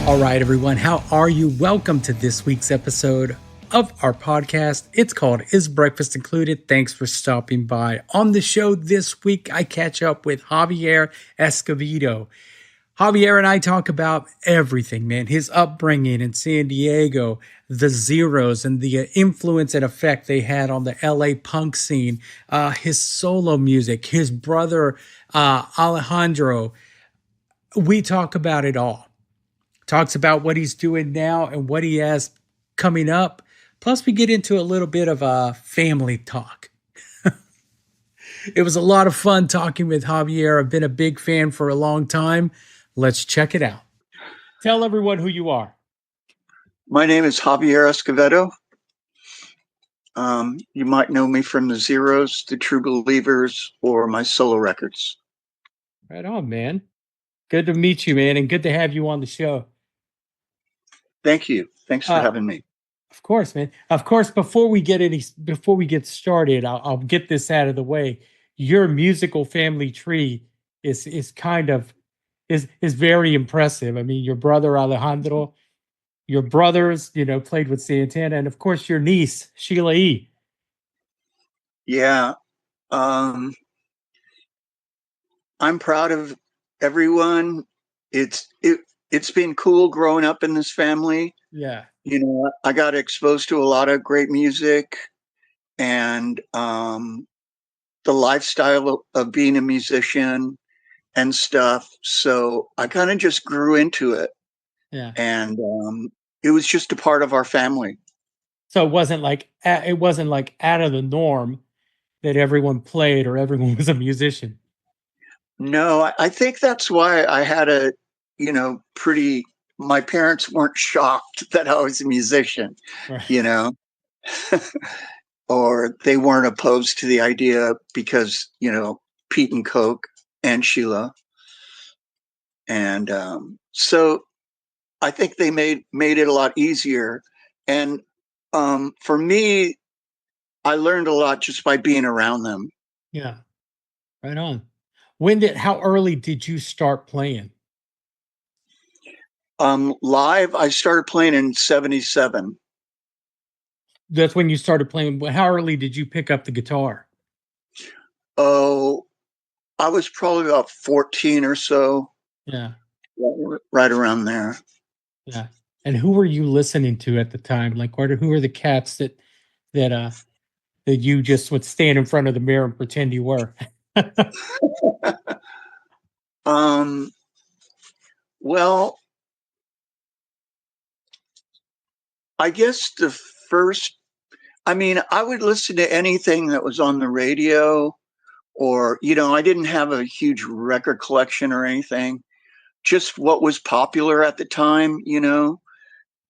All right, everyone, how are you? Welcome to this week's episode of our podcast. It's called Is Breakfast Included? Thanks for stopping by. On the show this week, I catch up with Javier Escovedo. Javier and I talk about everything, man. His upbringing in San Diego, the Zeros, and the influence and effect they had on the LA punk scene, his solo music, his brother Alejandro. We talk about it all. Talks about what he's doing now and what he has coming up. Plus, we get into a little bit of a family talk. It was a lot of fun talking with Javier. I've been a big fan for a long time. Let's check it out. Tell everyone who you are. My name is Javier Escovedo. You might know me from the Zeros, the True Believers, or my solo records. Right on, man. Good to meet you, man, and good to have you on the show. Thank you. Thanks for having me. Of course, man. Of course, before we get started, I'll get this out of the way. Your musical family tree is very impressive. I mean, your brother Alejandro, your brothers, played with Santana, and of course your niece, Sheila E. Yeah. I'm proud of everyone. It's been cool growing up in this family. Yeah. I got exposed to a lot of great music and the lifestyle of being a musician and stuff. So I kind of just grew into it. Yeah. And it was just a part of our family. So it wasn't like out of the norm that everyone played or everyone was a musician. No, I think that's why I had my parents weren't shocked that I was a musician, right. Or they weren't opposed to the idea because, Pete and Coke and Sheila. And so I think they made it a lot easier. And for me, I learned a lot just by being around them. Yeah. Right on. How early did you start playing? Live, I started playing in 1977. That's when you started playing. How early did you pick up the guitar? Oh, I was probably about 14 or so. Yeah. Right around there. Yeah. And who were you listening to at the time? Like, who are the cats that you just would stand in front of the mirror and pretend you were? Well, I guess I would listen to anything that was on the radio, or, I didn't have a huge record collection or anything, just what was popular at the time,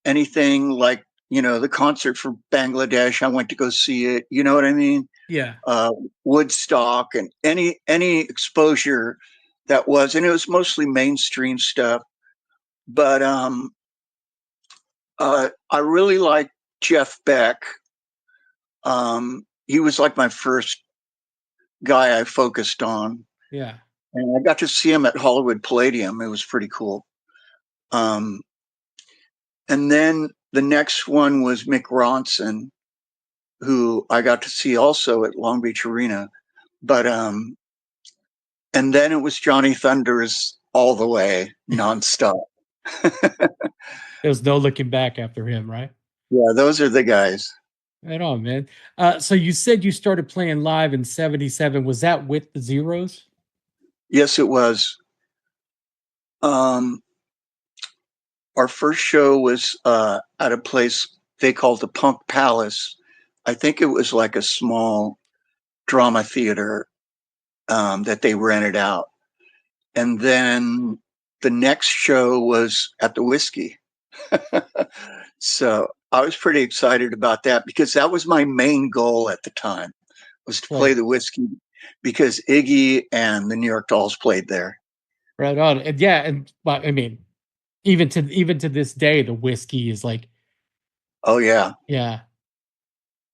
anything like, the concert for Bangladesh, I went to go see it. You know what I mean? Yeah. Woodstock and any exposure that was, and it was mostly mainstream stuff. But I really liked Jeff Beck. He was like my first guy I focused on. Yeah. And I got to see him at Hollywood Palladium. It was pretty cool. And then the next one was Mick Ronson, who I got to see also at Long Beach Arena. But and then it was Johnny Thunders all the way, nonstop. There was no looking back after him, right? Yeah, those are the guys. Right on, man. So you said you started playing live in 1977. Was that with the Zeros? Yes, it was. Our first show was at a place they called the Punk Palace. I think it was like a small drama theater that they rented out. And then the next show was at the Whiskey. So I was pretty excited about that because that was my main goal at the time, was to play the Whiskey, because Iggy and the New York Dolls played there. Right on. And yeah, and I mean, even to this day, the Whiskey is like, oh yeah. Yeah.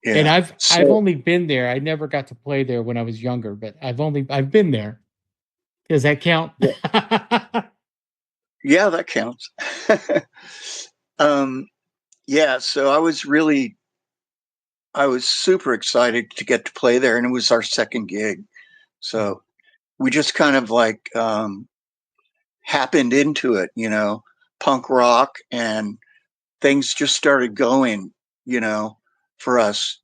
And I've only been there. I never got to play there when I was younger, but I've been there. Does that count? Yeah, that counts. um, yeah, so I was super excited to get to play there, and it was our second gig. Yeah. So we just kind of like happened into it, punk rock, and things just started going, you know, for us.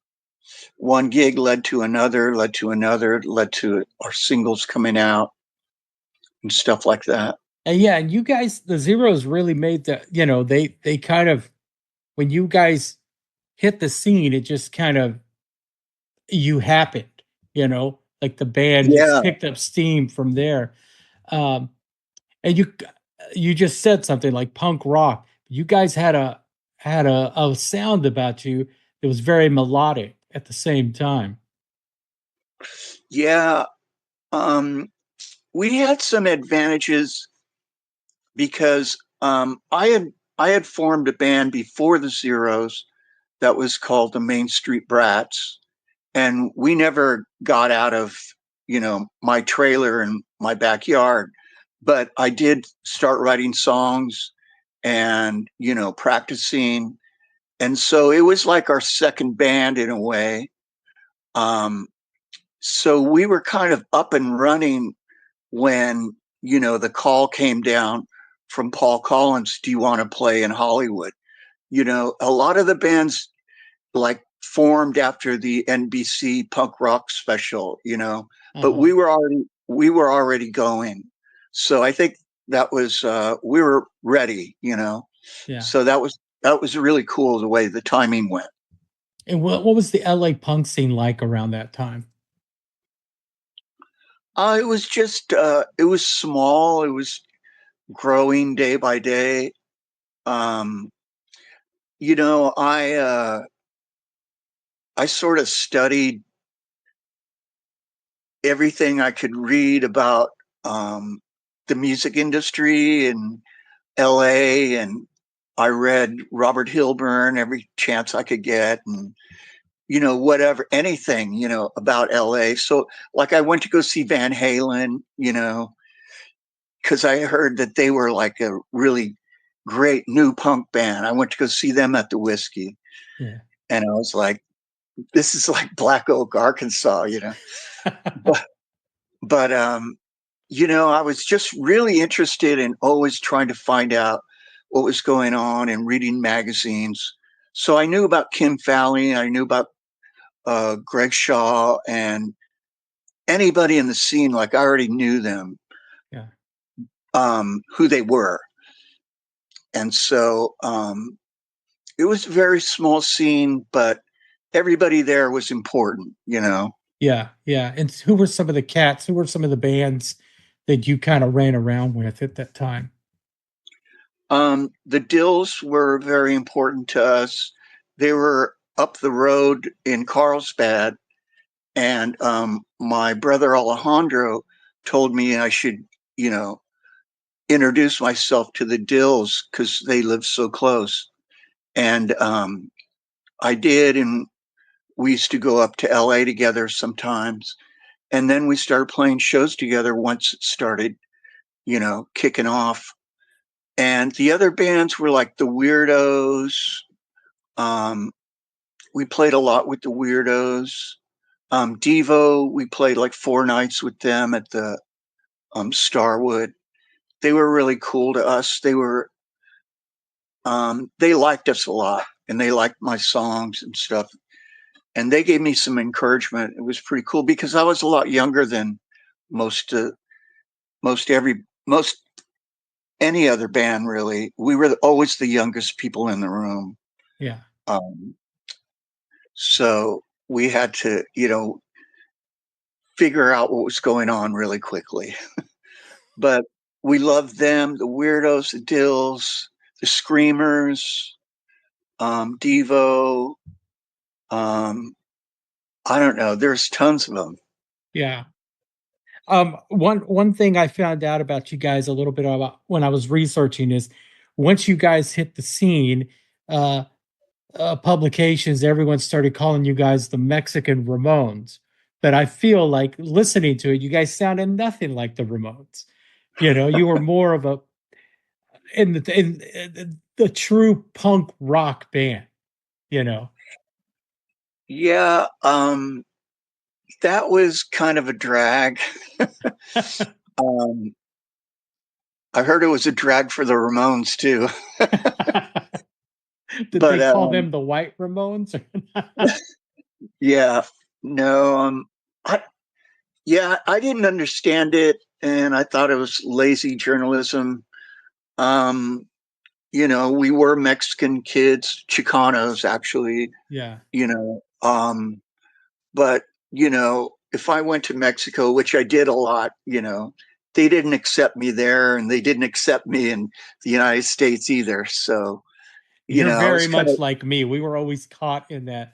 One gig led to another, led to another, led to our singles coming out and stuff like that. And yeah, and you guys, the Zeros really made they kind of when you guys hit the scene, it just kind of you happened, like the band just Yeah, picked up steam from there. Um, and you just said something like punk rock. You guys had a sound about you that was very melodic at the same time. yeah. Um, we had some advantages because I had formed a band before the Zeros that was called the Main Street Brats, and we never got out of my trailer in my backyard. But I did start writing songs and practicing, and so it was like our second band in a way. Um, so we were kind of up and running when the call came down from Paul Collins, do you want to play in Hollywood? A lot of the bands like formed after the NBC punk rock special, but Uh-huh. we were already going. So I think that was we were ready, Yeah. so that was really cool the way the timing went. And what was the LA punk scene like around that time? It was just it was small, it was growing day by day. um you know i uh I sort of studied everything I could read about um the music industry in LA, and I read Robert Hilburn every chance I could get, and whatever, anything, about LA. So like I went to go see Van Halen, because I heard that they were like a really great new punk band. I went to go see them at the Whiskey, Yeah. and I was like, this is like Black Oak, Arkansas, But I was just really interested in always trying to find out what was going on and reading magazines. So I knew about Kim Fowley, I knew about Greg Shaw, and anybody in the scene. Like I already knew them, Yeah. who they were, and so it was a very small scene, but everybody there was important. Yeah, yeah. And who were some of the cats? Who were some of the bands that you kind of ran around with at that time? The Dills were very important to us. They were up the road in Carlsbad, and my brother Alejandro told me I should, you know, introduce myself to the Dills because they lived so close. And I did, and we used to go up to LA together sometimes. And then we started playing shows together once it started, kicking off. And the other bands were like the Weirdos. Um, we played a lot with the Weirdos. Devo, we played like 4 nights with them at the Starwood. They were really cool to us. They liked us a lot, and they liked my songs and stuff. And they gave me some encouragement. It was pretty cool because I was a lot younger than most most any other band really. We were always the youngest people in the room. Yeah. Um, so we had to, figure out what was going on really quickly. But we loved them, the Weirdos, the Dills, the Screamers, Devo. Um, I don't know. There's tons of them. Yeah. One thing I found out about you guys a little bit about when I was researching is once you guys hit the scene, uh, publications, everyone started calling you guys the Mexican Ramones. But I feel like listening to it, you guys sounded nothing like the Ramones. You were more of in the true punk rock band, you know. Yeah, that was kind of a drag. um, I heard it was a drag for the Ramones too. Did they But call them the White Ramones? yeah, no, I I didn't understand it, and I thought it was lazy journalism. Um, we were Mexican kids, Chicanos actually, Yeah. you know. But, if I went to Mexico, which I did a lot, they didn't accept me there and they didn't accept me in the United States either. So, You're I very was kind of, much like me. We were always caught in that.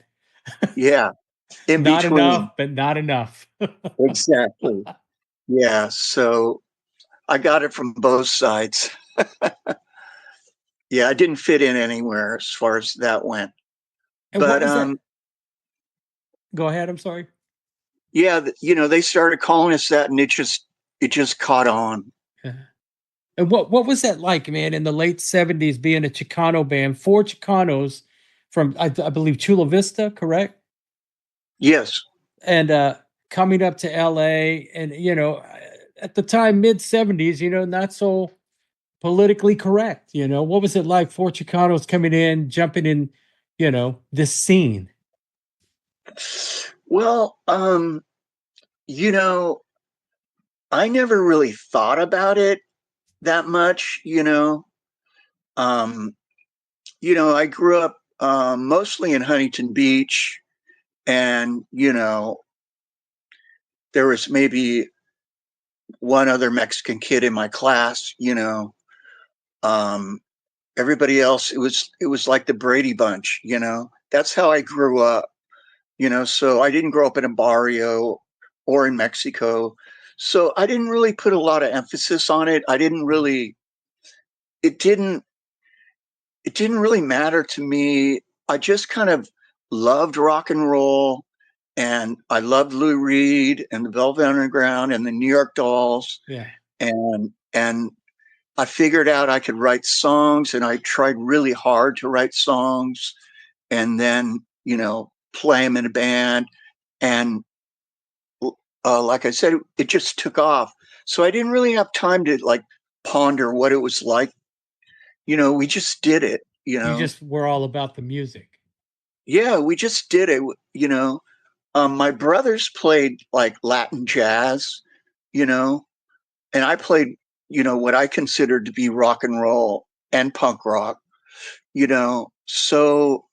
yeah, in Not between. enough, but not enough. Exactly. Yeah. So I got it from both sides. Yeah, I didn't fit in anywhere as far as that went. And what But was that? Go ahead. I'm sorry. yeah, they started calling us that, and it just caught on. And what was that like, man, in the late '70s, being a Chicano band, four Chicanos from I believe Chula Vista, correct? Yes. And coming up to LA, and at the time, mid '70s, not so politically correct. What was it like? Four Chicanos coming in, jumping in, this scene. Well, you know, I never really thought about it that much. Um, I grew up mostly in Huntington Beach, and there was maybe one other Mexican kid in my class. Um, Everybody else, it was like the Brady Bunch. That's how I grew up. So I didn't grow up in a barrio or in Mexico. So I didn't really put a lot of emphasis on it. It didn't it didn't really matter to me. I just kind of loved rock and roll, and I loved Lou Reed and the Velvet Underground and the New York Dolls, Yeah. and I figured out I could write songs, and I tried really hard to write songs, and then play them in a band. And like I said, it just took off. So I didn't really have time to like ponder what it was like. We just did it. You just were all about the music. Yeah, we just did it. My brothers played like Latin jazz, you know, and I played, what I considered to be rock and roll and punk rock. So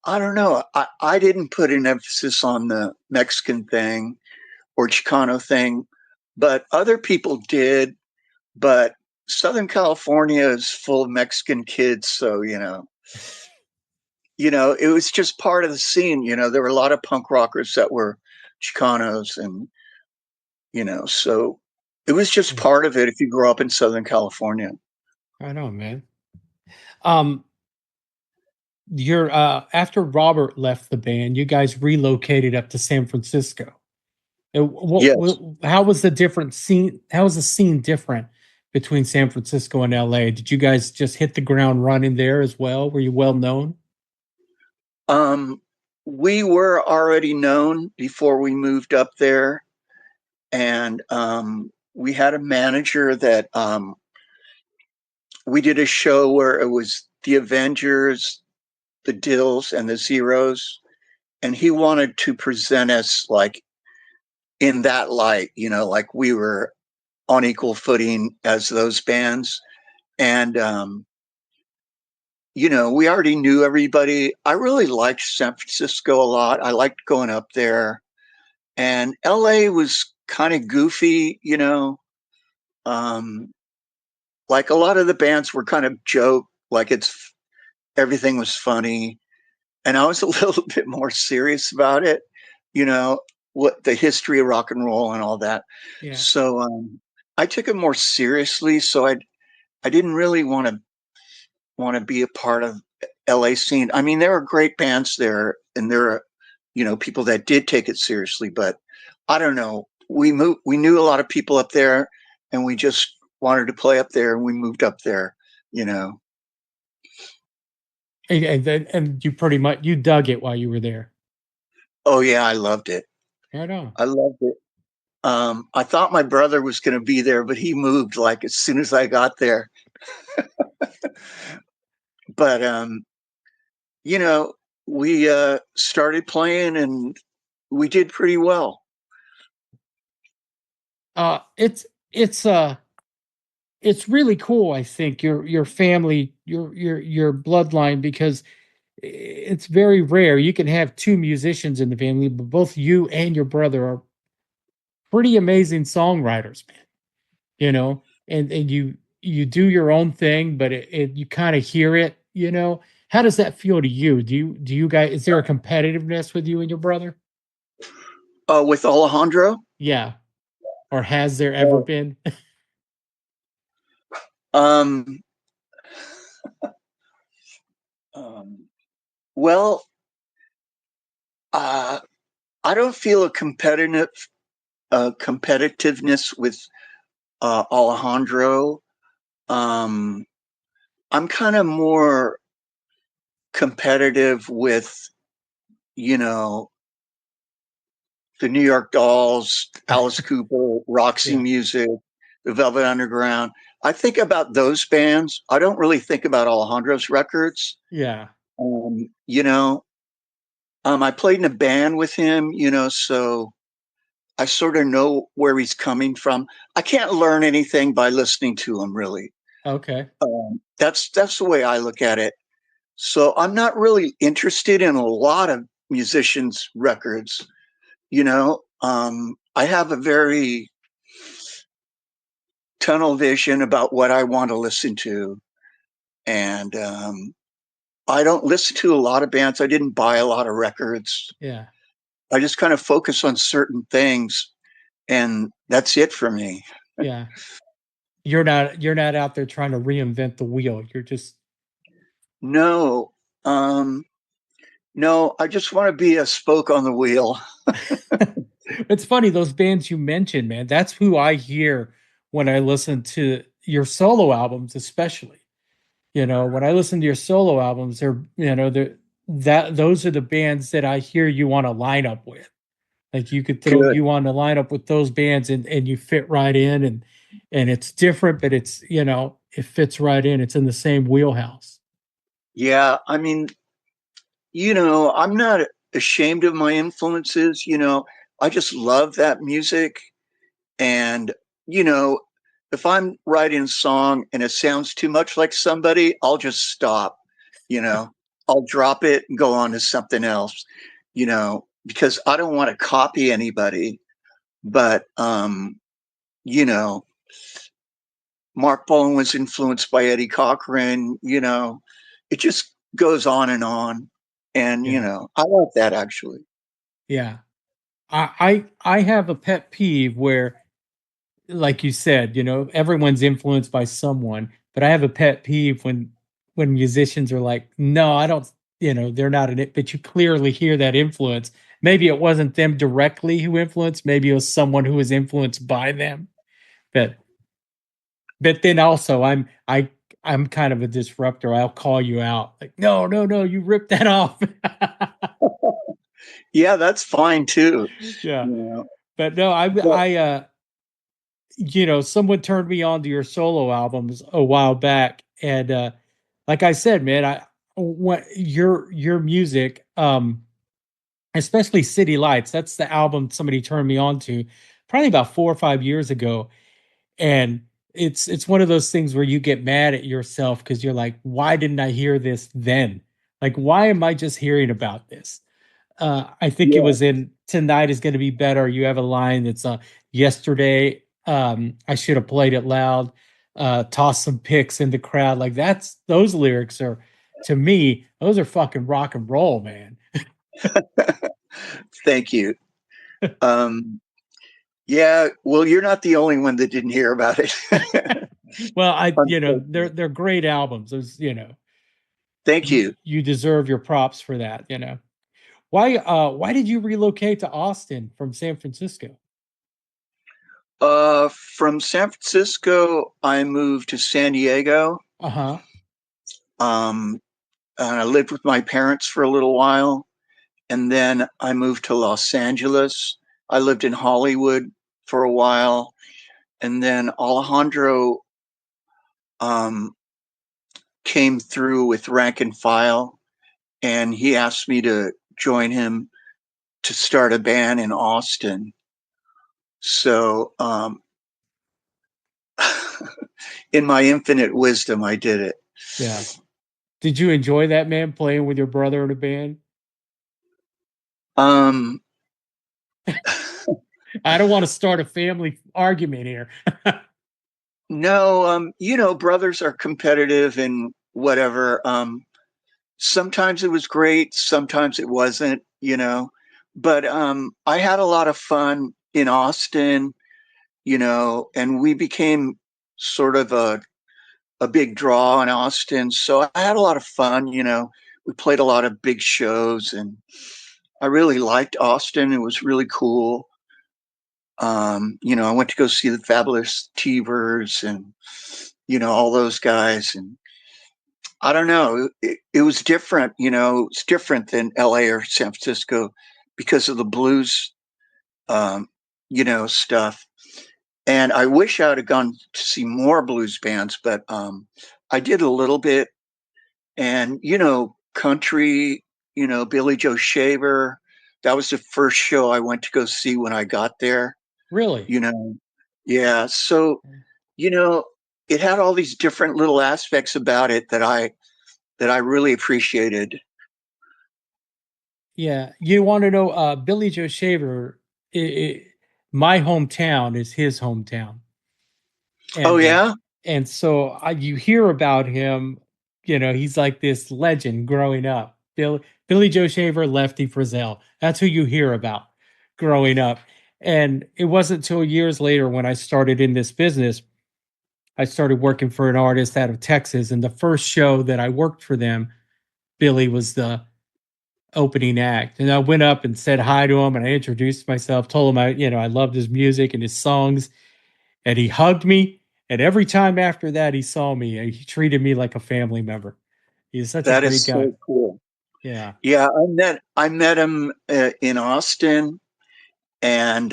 I don't know. I didn't put an emphasis on the Mexican thing or Chicano thing, but other people did. But Southern California is full of Mexican kids, so it was just part of the scene. There were a lot of punk rockers that were Chicanos, and so it was just Yeah. part of it if you grow up in Southern California. I know, man. Um, you're after Robert left the band, you guys relocated up to San Francisco. Yes. How was the different scene? How was the scene different between San Francisco and LA? Did you guys just hit the ground running there as well? Were you well known? Um, we were already known before we moved up there, and we had a manager that we did a show where it was the Avengers, the Dills, and the Zeros, and he wanted to present us like in that light, like we were on equal footing as those bands. And we already knew everybody. I really liked San Francisco a lot. I liked going up there. And LA was kind of goofy, um, like a lot of the bands were kind of joke, like everything was funny. And I was a little bit more serious about it, you know, what the history of rock and roll and all that. Yeah. So I took it more seriously. So I didn't really want to be a part of LA scene. I mean, there are great bands there, and there are people that did take it seriously. But I don't know. We knew a lot of people up there, and we just wanted to play up there, and we moved up there. You know. And you pretty much you dug it while you were there. Oh yeah, I loved it. Right on. I loved it. I thought my brother was going to be there, but he moved like as soon as I got there. But you know, we started playing, and we did pretty well. It's it's really cool. I think your family, your bloodline, because it's very rare. You can have two musicians in the family, but both you and your brother are pretty amazing songwriters, man. You know, and you do your own thing, but you kind of hear it. You know, how does that feel to you? Do you guys? Is there a competitiveness with you and your brother? With Alejandro, Yeah, or has there ever uh, been? um, um, well, uh, I don't feel a competitiveness with Alejandro. Um, I'm kind of more competitive with, you know, the New York Dolls, Alice Cooper, Roxy Yeah, Music, the Velvet Underground. I think about those bands. I don't really think about Alejandro's records. yeah, You know, I played in a band with him, you know, so I sort of know where he's coming from. I can't learn anything by listening to him, really. okay, That's the way I look at it. So I'm not really interested in a lot of musicians' records. You know, I have a very tunnel vision about what I want to listen to, and I don't listen to a lot of bands. I didn't buy a lot of records. yeah, I just kind of focus on certain things, and that's it for me. yeah. You're not out there trying to reinvent the wheel. You're just No, um, no, I just want to be a spoke on the wheel. it's funny, those bands you mentioned, man. That's who I hear when I listen to your solo albums, especially. You know, when I listen to your solo albums, they're that those are the bands that I hear you want to line up with. Like you could throw Good. you on the lineup with those bands and you fit right in and it's different, but it's it fits right in. It's in the same wheelhouse. Yeah, I mean, you know, I'm not ashamed of my influences. You know, I just love that music. And, you know, if I'm writing a song and it sounds too much like somebody, I'll just stop. You know, I'll drop it and go on to something else, you know, because I don't want to copy anybody. But, you know, Mark Bolan was influenced by Eddie Cochran, you know, it just goes on and on. And, you Yeah. know, I like that actually. Yeah. I have a pet peeve where, like you said, everyone's influenced by someone, but I have a pet peeve when musicians are like, no, I don't, they're not in it, but you clearly hear that influence. Maybe it wasn't them directly who influenced, maybe it was someone who was influenced by them. But but then also I'm kind of a disruptor. I'll call you out. Like, no, no, no, you ripped that off. Yeah, that's fine too. Yeah. You know, But no, but someone turned me on to your solo albums a while back, and like I said, man, I what your music, especially City Lights, that's the album somebody turned me on to probably about 4 or 5 years ago, and it's one of those things where you get mad at yourself because you're like, why didn't I hear this then? Like, why am I just hearing about this? I think it yeah, was in Tonight Is Going to Be Better. You have a line that's yesterday. I should have played it loud. Toss some picks in the crowd. Like those lyrics are, to me, those are fucking rock and roll, man. thank you. Um, yeah, well, you're not the only one that didn't hear about it. Well, they're Unfortunately. they're great albums. Those, Thank you you. you deserve your props for that. Why did you relocate to Austin from San Francisco? From San Francisco, I moved to San Diego. Uh-huh. Um, and I lived with my parents for a little while, and then I moved to Los Angeles. I lived in Hollywood for a while, and then Alejandro um, came through with Rank and File, and he asked me to join him to start a band in Austin. So, in my infinite wisdom, I did it. Yeah. Did you enjoy that, man, playing with your brother in a band? Um, I don't want to start a family argument here. no, brothers are competitive and whatever. Sometimes it was great, sometimes it wasn't, but I had a lot of fun in Austin, and we became sort of a big draw in Austin. So I had a lot of fun, we played a lot of big shows, and I really liked Austin. It was really cool. I went to go see the Fabulous Tevers and, all those guys. And I don't know, it was different, it's different than LA or San Francisco because of the blues, um, stuff. And I wish I would have gone to see more blues bands, but I did a little bit. And, country, Billy Joe Shaver, that was the first show I went to go see when I got there, Really? you know. Yeah. So, you know, it had all these different little aspects about it that I really appreciated. Yeah. You want to know Billy Joe Shaver, my hometown is his hometown. Oh And yeah, so you hear about him, he's like this legend growing up. Billy Joe Shaver, Lefty Frizzell. That's who you hear about growing up. And it wasn't until years later when I started in this business, I started working for an artist out of Texas. And the first show that I worked for them, Billy was the opening act. And I went up and said hi to him and I introduced myself, told him I loved his music and his songs. And he hugged me. And every time after that he saw me, he treated me like a family member. He's such a that great is guy. so cool. Yeah. Yeah, I met him in Austin, and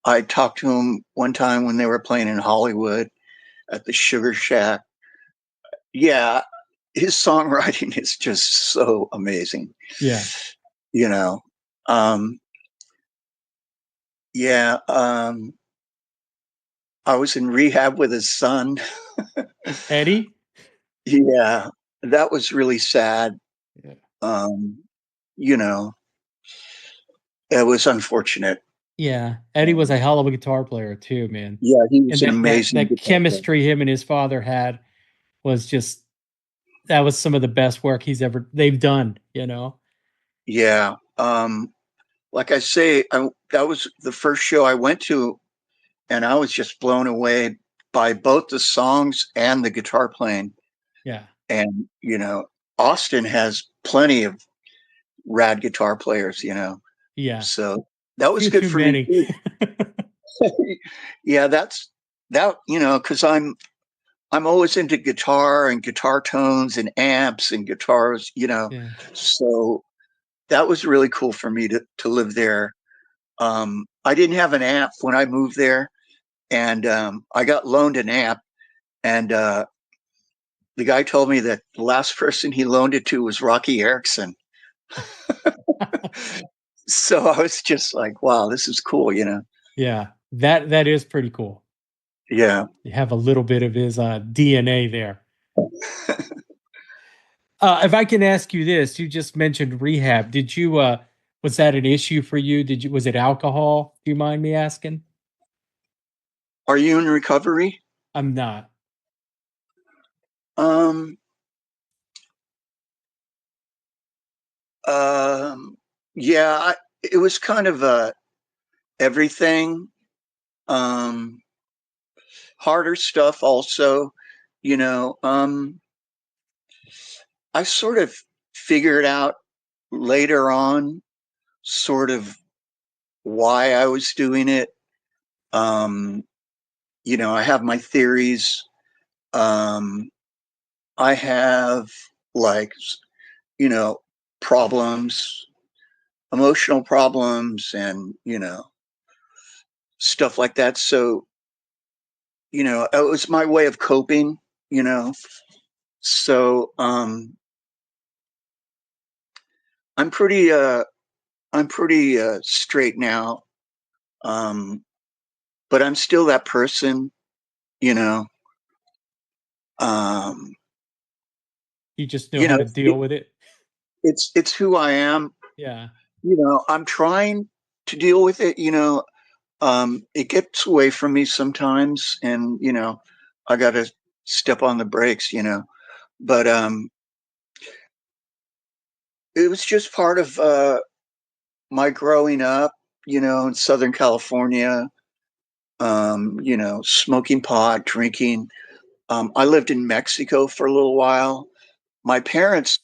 I talked to him one time when they were playing in Hollywood at the Sugar Shack. Yeah, his songwriting is just so amazing. Yeah. You know, um, yeah, I was in rehab with his son. Eddie? Yeah, that was really sad. Yeah. Um, you know, it was unfortunate. Yeah. Eddie was a Um, hell of a guitar player too, man. yeah, he was And an that amazing that guitar player. chemistry him and his father had was just that was some of the best work they've done. Yeah. Like I say, that was the first show I went to, and I was just blown away by both the songs and the guitar playing. Yeah. And, Austin has plenty of rad guitar players, Yeah. so that was Few good too for me many. too. Yeah, because I'm always into guitar and guitar tones and amps and guitars, Yeah. so that was really cool for me to live there. I didn't have an amp when I moved there, and I got loaned an amp, and the guy told me that the last person he loaned it to was Rocky Erickson. So I was just like, wow, this is cool. Yeah. That is pretty cool. Yeah. You have a little bit of his DNA there. If I can ask you this, you just mentioned rehab. Did you was that an issue for you? Was it alcohol? Do you mind me asking? Are you in recovery? I'm not. Um, um, yeah, it was kind of everything. Um, Harder stuff also, you know. I sort of figured out later on sort of why I was doing it. Um, I have my theories. Um, I have like, you know, problems, emotional problems, and, stuff like that. So, it was my way of coping, you know. So, I'm pretty, uh, I'm pretty straight now. Um, but I'm still that person, you know. Um, You just know you how know, to deal with it. it's who I am. Yeah. I'm trying to deal with it. It gets away from me sometimes, and I got to step on the brakes. But it was just part of my growing up. In Southern California. Smoking pot, drinking. I lived in Mexico for a little while. My parents,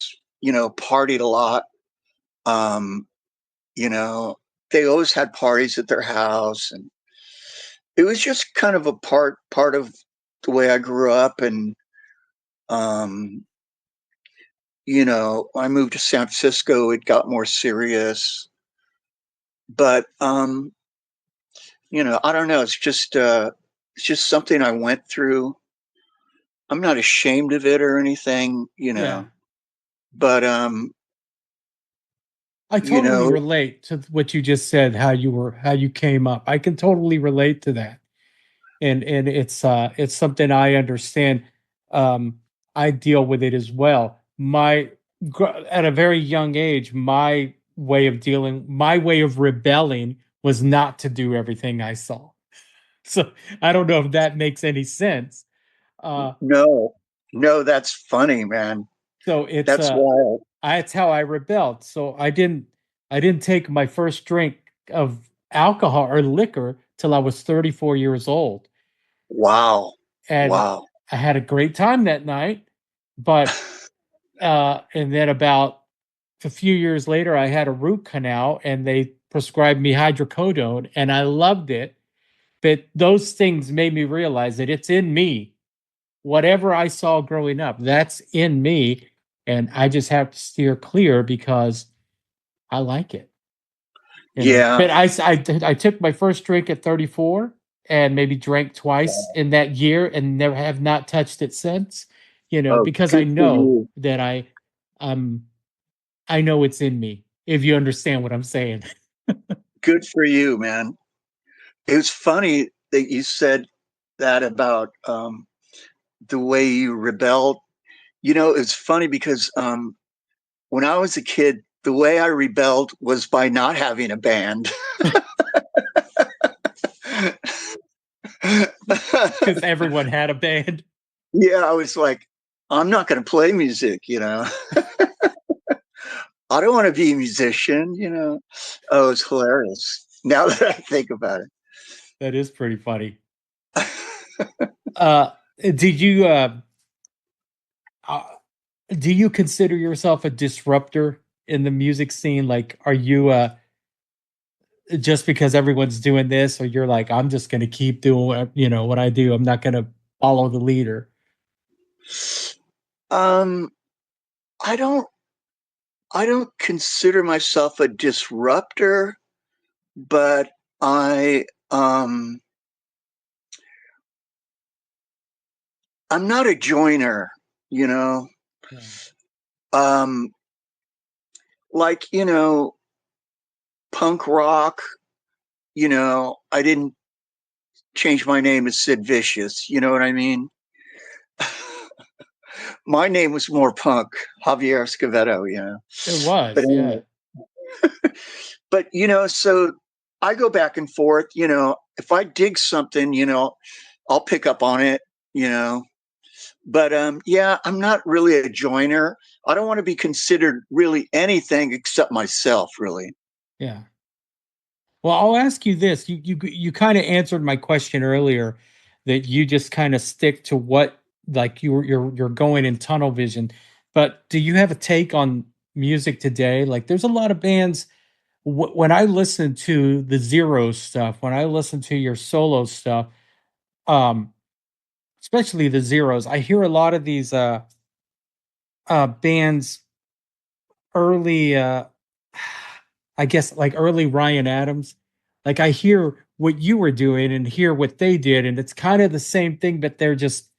partied a lot. Um, you know, they always had parties at their house, and it was just kind of a part of the way I grew up. And um, I moved to San Francisco. It got more serious, but I don't know. It's just something I went through. I'm not ashamed of it or anything, Yeah. but I you totally know, relate to what you just said, how you came up. I can totally relate to that. And it's something I understand. Um, I deal with it as well. At a very young age, my way of rebelling was not to do everything I saw. So I don't know if that makes any sense. Uh, no, no, that's funny, man. so it's That's wild. that's how I rebelled. So I didn't take my first drink of alcohol or liquor till I was 34 years old. Wow. And Wow. I had a great time that night. But and then about a few years later, I had a root canal, and they prescribed me hydrocodone, and I loved it. But those things made me realize that it's in me. Whatever I saw growing up, that's in me, and I just have to steer clear because I like it. Yeah. But I took my first drink at 34 and maybe drank twice in that year and never have not touched it since, Oh, because I good for know you. that um I know it's in me, if you understand what I'm saying. Good for you, man. It was funny that you said that about the way you rebelled. It's funny because when I was a kid, the way I rebelled was by not having a band. Because everyone had a band. Yeah, I was like, I'm not going to play music. I don't want to be a musician. Oh, it's hilarious now that I think about That is pretty funny. it. Uh did you uh do you consider yourself a disruptor in the music scene? Like, are you just because everyone's doing this, or you're like, I'm just going to keep doing what I do. I'm not going to follow the leader. um, I don't I don't consider myself a disruptor, but I I'm not a joiner, you know. Yeah. Um like, punk rock, I didn't change my name to Sid Vicious, you know what I mean? My name was more punk, Javier Escovedo. It But was, anyway, yeah. but so I go back and forth, if I dig something, I'll pick up on it, you know. But yeah, I'm not really a joiner. I don't want to be considered really anything except myself, really. Yeah. Well, I'll ask you this. You kind of answered my question earlier, that you just kind of stick to what, like, you're going in tunnel vision. But do you have a take on music today? Like, there's a lot of bands when I listen to the Zeros stuff, when I listen to your solo stuff, um, especially the Zeros, I hear a lot of these bands early I guess like early Ryan Adams. Like I hear what you were doing and hear what they did, and it's kind of the same thing, but they're just,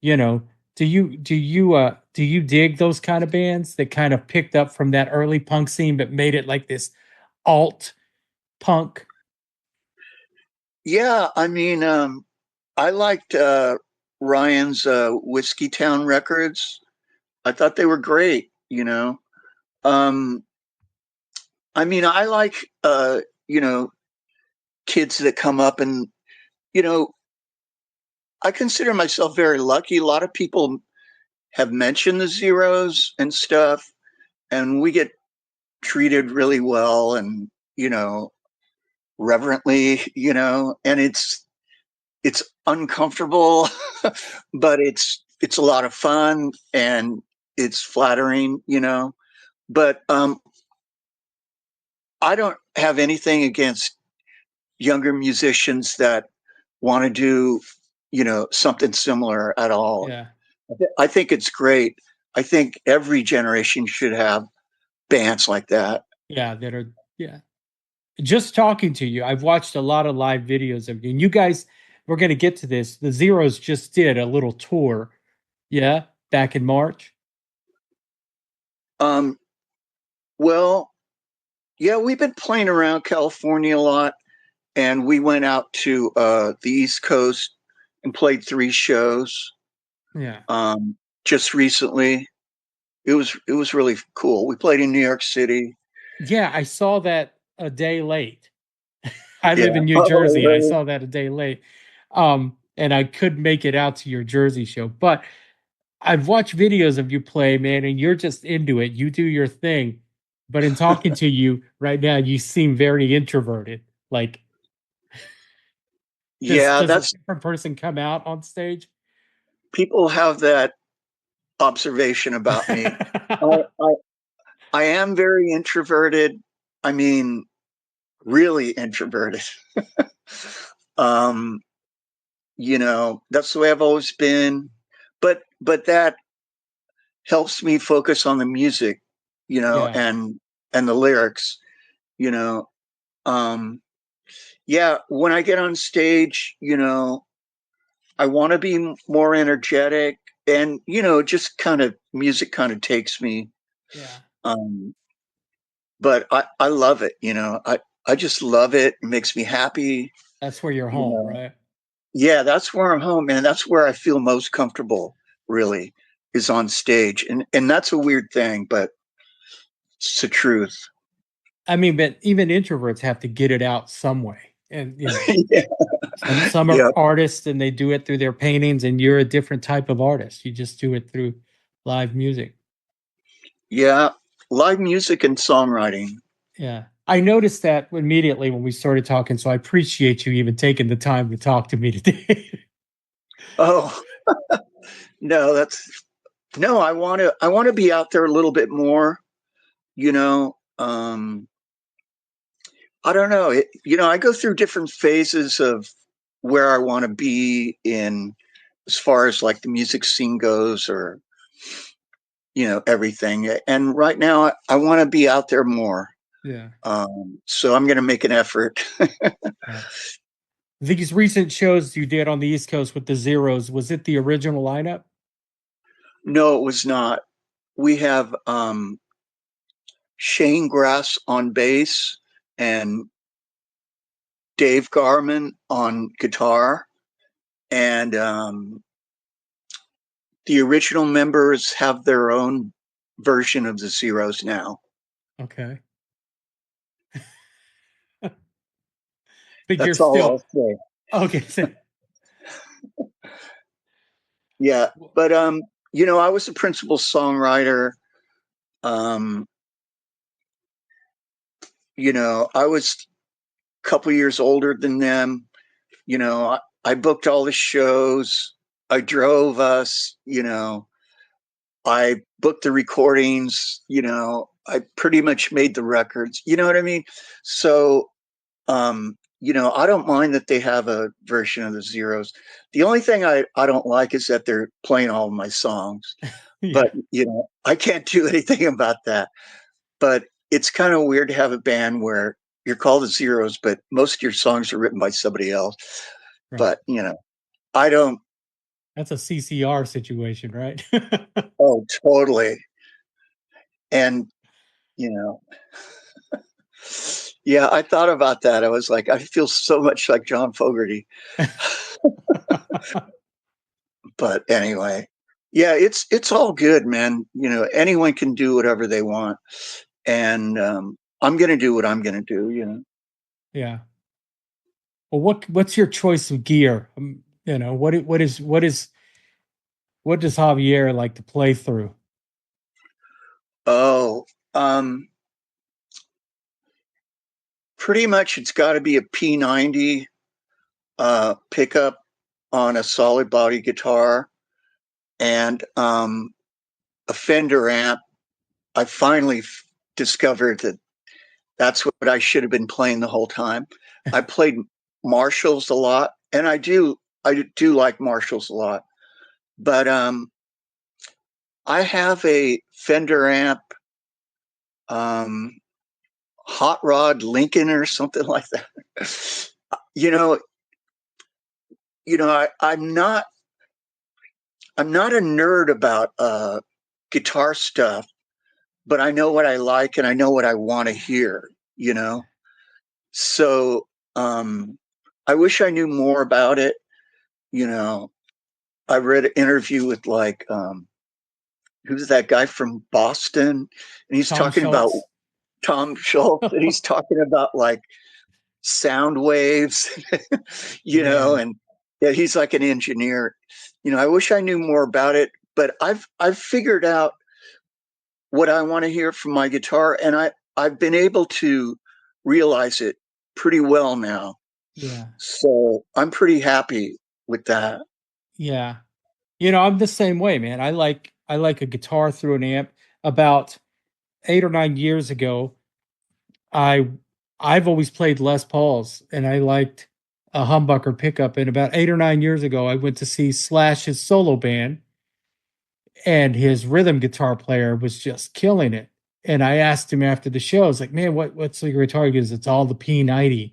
you know, do you dig those kind of bands that kind of picked up from that early punk scene but made it like this alt punk? Yeah, I mean, I liked Ryan's Whiskey Town records. I thought they were great, you know. Um, I mean, I like, you know, kids that come up and, you know, I consider myself very lucky. A lot of people have mentioned the Zeros and stuff, and we get treated really well and, you know, reverently, you know, and it's uncomfortable, but it's a lot of fun and it's flattering, you know. But I don't have anything against younger musicians that want to do, you know, something similar at all. Yeah. I think it's great. I think every generation should have bands like that. Yeah, that are, yeah. Just talking to you, I've watched a lot of live videos of you. And you guys, we're going to get to this. The Zeros just did a little tour, yeah, back in March. Um, well, yeah, we've been playing around California a lot, and we went out to the East Coast and played 3 shows Yeah. um, just recently. It was really cool. We played in New York City. Yeah, I saw that a day late. I Yeah. live in New Oh, Jersey. I really? saw that a day late. And I couldn't make it out to your Jersey show. But I've watched videos of you play, man, and you're just into it. You do your thing. But in talking to you right now, you seem very introverted. Like, Yeah, does a that's different person come out on stage? people have that observation about me. I, I I am very introverted. I mean, really introverted. um, you know, that's the way I've always been. But that helps me focus on the music, you know, Yeah, and the lyrics, you know. Um, yeah, when I get on stage, you know, I want to be more energetic, and you know, just kind of music kind of takes me. yeah. Um, but I love it, you know. I just love it. It makes me happy, That's where you're you home, know. right? Yeah, that's where I'm home, man. That's where I feel most comfortable, really, is on stage. And that's a weird thing, but it's the truth. I mean, but even introverts have to get it out some way. And Yeah. some are Yeah. artists and they do it through their paintings, and you're a different type of artist. You just do it through live music. Yeah. Live music and songwriting. Yeah. I noticed that immediately when we started talking, so I appreciate you even taking the time to talk to me today. Oh, no, that's no, I want to be out there a little bit more, you know. I don't know. You know, I go through different phases of where I want to be in as far as like the music scene goes or you know everything. And right now I want to be out there more. Yeah. So I'm going to make an effort. Yeah. These recent shows you did on the East Coast with the Zeros, was it the original lineup? No, it was not. We have Shane Grass on bass and Dave Garman on guitar, and the original members have their own version of the Zeros now. Okay. But you're That's all still I'll say. okay. So, Yeah, but you know, I was a principal songwriter. Um, you know, I was a couple years older than them. You know, I booked all the shows. I drove us. You know, I booked the recordings, I pretty much made the records, you know what I mean? So, I don't mind that they have a version of the Zeros. The only thing I don't like is that they're playing all of my songs, but, Yeah. I can't do anything about that. But it's kind of weird to have a band where you're called the Zeros, but most of your songs are written by somebody else. Right. But, I don't, That's a CCR situation, right? oh, totally. And, you know, yeah, I thought about that. I was like, I feel so much like John Fogerty. But anyway, yeah, it's all good, man. Anyone can do whatever they want, and I'm gonna do what I'm gonna do. Yeah. Well, what's your choice of gear? What does Javier like to play through? Oh, um, pretty much it's got to be a P90 pickup on a solid body guitar and a Fender amp. I finally discovered that that's what I should have been playing the whole time. I played Marshalls a lot, and I do like Marshalls a lot. But I have a Fender amp, um, Hot Rod Lincoln or something like that. you know, I'm not a nerd about guitar stuff, but I know what I like and I know what I want to hear. You know, so I wish I knew more about it. You know, I read an interview with like who's that guy from Boston, and he's Tom talking about Schultz. Tom Schultz, and he's talking about like sound waves, Man. and yeah, he's like an engineer. I wish I knew more about it, but I've figured out what I want to hear from my guitar, and I've been able to realize it pretty well now. Yeah. So I'm pretty happy with that. Yeah. I'm the same way, man. I like a guitar through an amp. About 8 or 9 years ago, I I've always played Les Pauls and I liked a humbucker pickup. And about 8 or 9 years ago, I went to see Slash's solo band, and his rhythm guitar player was just killing it. And I asked him after the show, I was like, man, what's the guitar? He goes, it's all the P90.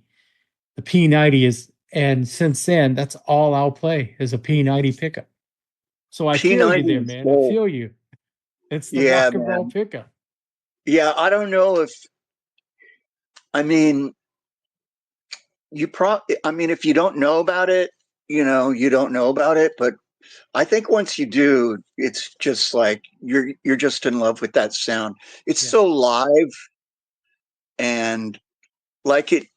The P90 is, and since then, that's all I'll play is a P90 pickup. So I feel you there, P90, man. I oh feel you. It's the yeah, rock and roll man. pickup. Yeah, I don't know if I mean if you don't know about it, you don't know about it. But I think once you do, it's just like you're just in love with that sound. It's Yeah. so live and like it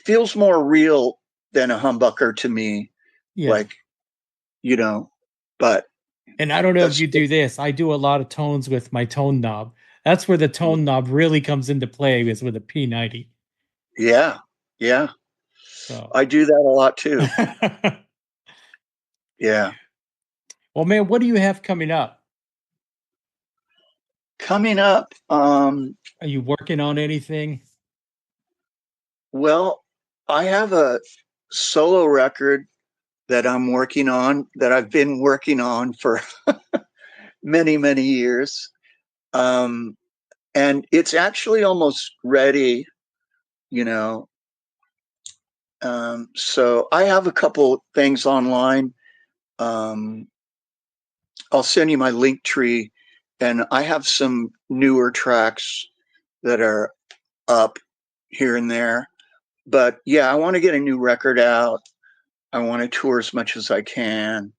feels more real than a humbucker to me. Yeah. Like, you know, but And I don't know if that's you do this. I do a lot of tones with my tone knob. That's where the tone knob really comes into play, is with a P90. yeah, yeah. So, I do that a lot too. Yeah. well, man, what do you have coming up? Coming up, Are you working on anything? well, I have a solo record that I'm working on that I've been working on for many, many years. Um, and it's actually almost ready, you know. So I have a couple things online. Um, I'll send you my link tree, and I have some newer tracks that are up here and there. But yeah, I want to get a new record out. I want to tour as much as I can.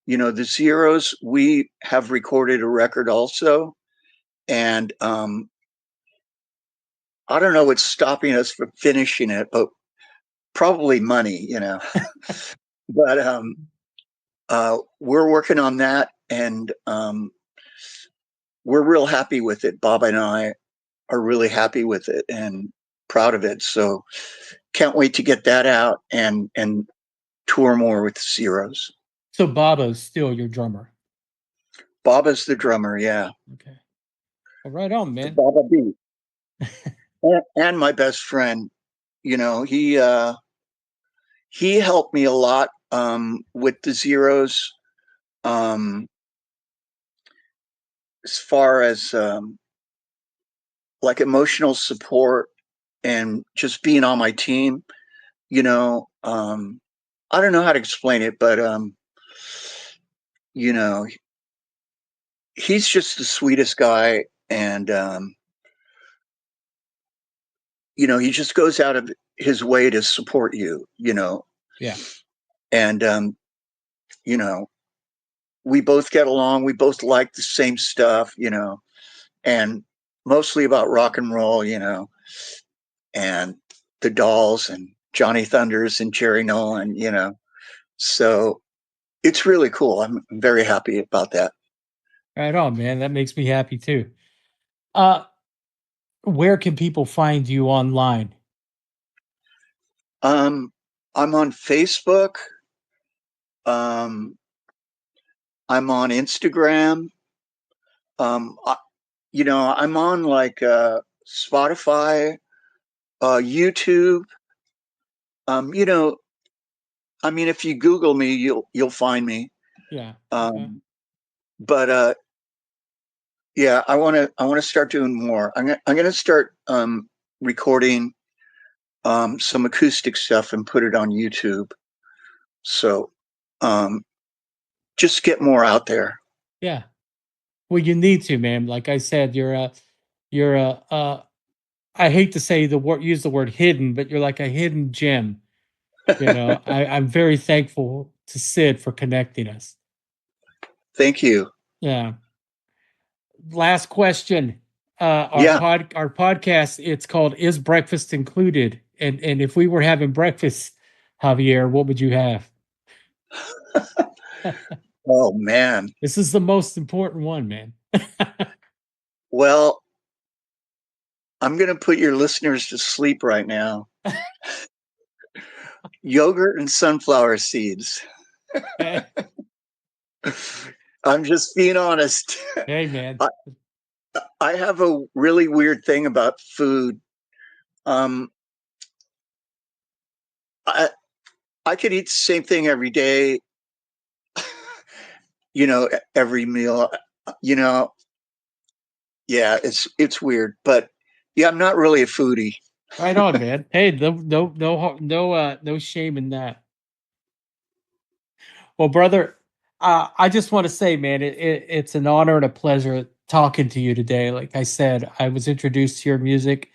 The Zeros, we have recorded a record also, and I don't know what's stopping us from finishing it, but probably money. But we're working on that, and we're real happy with it. Bob and I are really happy with it and proud of it. So can't wait to get that out and tour more with the Zeros. So Baba's still your drummer. Baba's the drummer, yeah. Okay. Well, right on, The man. Baba beat. And my best friend, you know, he helped me a lot with the zeros, um, as far as like emotional support and just being on my team. You know, I don't know how to explain it, but you know, he's just the sweetest guy, and you know, he just goes out of his way to support you. You know, Yeah. and you know, we both get along. We both like the same stuff. You know, and mostly about rock and roll. You know, and the Dolls and Johnny Thunders and Jerry Nolan. You know, so it's really cool. I'm very happy about that. Right on, man. That makes me happy too. Uh, where can people find you online? Um, I'm on Facebook. Um, I'm on Instagram. I, you know, I'm on like Spotify, YouTube. You know, I mean, if you Google me, you'll find me. Yeah. Okay. Um, but yeah, I want to start doing more. I'm gonna start recording some acoustic stuff and put it on YouTube. So um, just get more out there. Yeah. Well, you need to, man. Like I said, you're a, I hate to say the word, use the word hidden, but you're like a hidden gem. You know, I'm very thankful to Sid for connecting us. Thank you. Yeah. Last question. Yeah. Our podcast, it's called "Is Breakfast Included?" And if we were having breakfast, Javier, what would you have? Oh man. This is the most important one, man. Well, I'm going to put your listeners to sleep right now. Yogurt and sunflower seeds. Hey, I'm just being honest. hey, man. I, I have a really weird thing about food. Um, I I could eat the same thing every day. You know, every meal. You know, yeah, it's weird, but yeah, I'm not really a foodie. Right on, man. Hey, no shame in that. Well, brother, I just want to say, man, it's an honor and a pleasure talking to you today. Like I said, I was introduced to your music.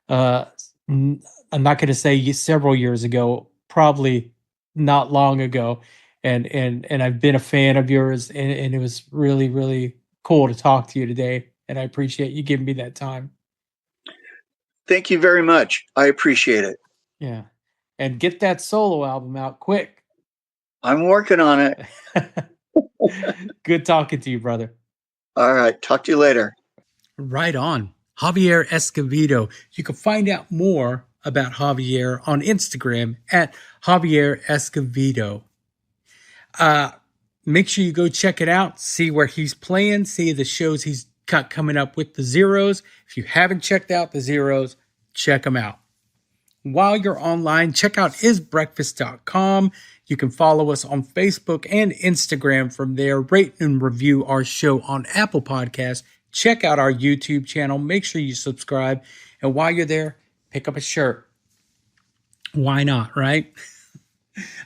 Uh, n- I'm not going to say several years ago, probably not long ago, and I've been a fan of yours, and it was really really cool to talk to you today, and I appreciate you giving me that time. Thank you very much. I appreciate it. Yeah, and get that solo album out quick. I'm working on it. Good talking to you, brother. All right. Talk to you later. Right on. Javier Escovedo. You can find out more about Javier on Instagram at Javier Escovedo. Uh, Make sure you go check it out, see where he's playing, see the shows he's got coming up with the Zeros. If you haven't checked out the Zeros, check them out. While you're online, check out isbreakfast.com. You can follow us on Facebook and Instagram from there. Rate and review our show on Apple Podcasts. Check out our YouTube channel. Make sure you subscribe. And while you're there, pick up a shirt. Why not, right?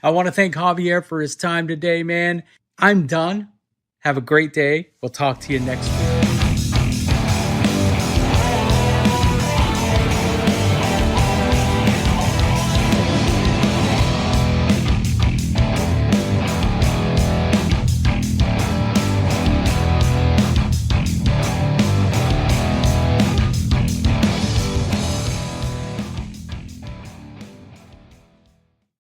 I want to thank Javier for his time today, man. I'm done. Have a great day. We'll talk to you next week.